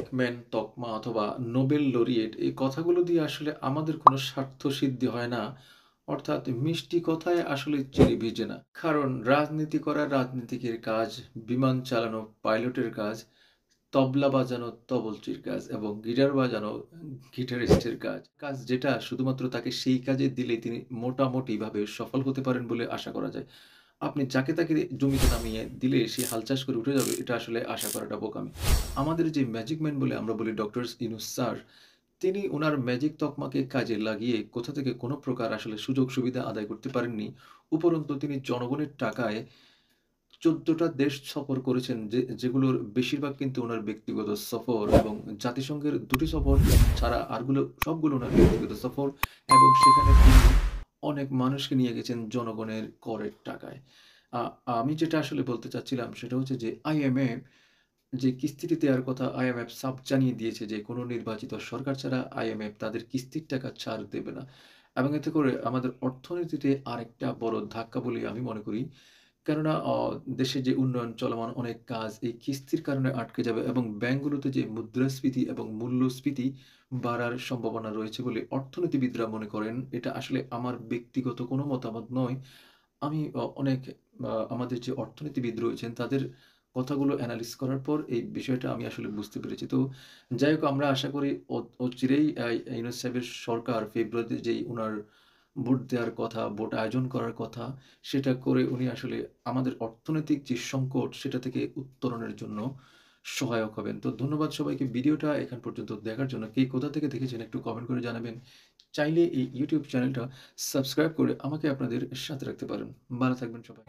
Brackman তকমা অথবা Nobel laureate এই কথাগুলো দিয়ে আসলে আমাদের কোনো স্বার্থসিদ্ধি হয় না। অর্থাৎ মিষ্টি কথায় আসলে চিড়ে ভিজে না। কারণ রাজনীতি করা রাজনীতিকের কাজ, বিমান চালানো পাইলটের কাজ, তবলা বাজানো তবলচির কাজ এবং গিটার বাজানো গিটারিস্টের কাজ। কাজ যেটা শুধুমাত্র তাকে সেই কাজে দিলেই তিনি মোটামুটিভাবে সফল হতে পারেন বলে আশা করা যায়। আপনি যাকে তাকে জমিতে নামিয়ে দিলে সে হাল চাষ করে উঠে যাবে, এটা আসলে আশা করাটা বোকামি। আমাদের যে ম্যাজিক ম্যান বলে আমরা বলি ডক্টর ইউনূস স্যার, তিনি উনার ম্যাজিক তকমাকে কাজে লাগিয়ে কোথা থেকে কোনো প্রকার আসলে সুযোগ সুবিধা আদায় করতে পারেননি। উপরন্তু তিনি জনগণের টাকায় ১৪ টা দেশ সফর করেছেন যেগুলোর বেশিরভাগ কিন্তু উনার ব্যক্তিগত সফর এবং জাতিসংঘের ২ টি সফর ছাড়া আরগুলো সবগুলো উনার ব্যক্তিগত সফর এবং সেখানে তিনি অনেক মানুষকে নিয়ে গেছেন জনগণের করের টাকায়। আ আমি যেটা আসলে বলতে চাচ্ছিলাম সেটা হচ্ছে যে IMF যে কিস্তিটি দেওয়ার কথা IMF সাফ জানিয়ে দিয়েছে যে কোনো নির্বাচিত সরকার ছাড়া IMF তাদের কিস্তির টাকা ছাড় দেবে না। এবং এতে করে আমাদের অর্থনীতিতে আরেকটা বড় ধাক্কা বলে আমি মনে করি। কেননা দেশে যে উন্নয়ন চলমান অনেক কাজ এই কিস্তির কারণে আটকে যাবে এবং ব্যাংকগুলোতে যে মুদ্রাস্ফীতি এবং মূল্যস্ফীতি বাড়ার সম্ভাবনা রয়েছে বলে অর্থনীতিবিদরা মনে করেন। এটা আসলে আমার ব্যক্তিগত কোনো মতামত নয়। আমি অনেক আমাদের যে অর্থনীতিবিদ রয়েছেন তাদের কথাগুলো এনালাইজ করার পর এই বিষয়টা আমি আসলে বুঝতে পেরেছি। তো যাই হোক আমরা আশা করি অচিরেই ইউনূস সাহেবের সরকার ফেব্রুয়ারিতে যেই উনার ভোট দেওয়ার কথা, ভোট আয়োজন করার কথা, সেটা করে উনি আসলে আমাদের অর্থনৈতিক যে সংকট সেটা থেকে উত্তরণের জন্য সহায়ক হবেন। তো ধন্যবাদ সবাইকে ভিডিওটা এখান পর্যন্ত দেখার জন্য। কে কোথা থেকে দেখেছেন একটু কমেন্ট করে জানাবেন। চাইলে এই ইউটিউব চ্যানেলটা সাবস্ক্রাইব করে আমাকে আপনাদের সাথে রাখতে পারেন। ভালো থাকবেন সবাই।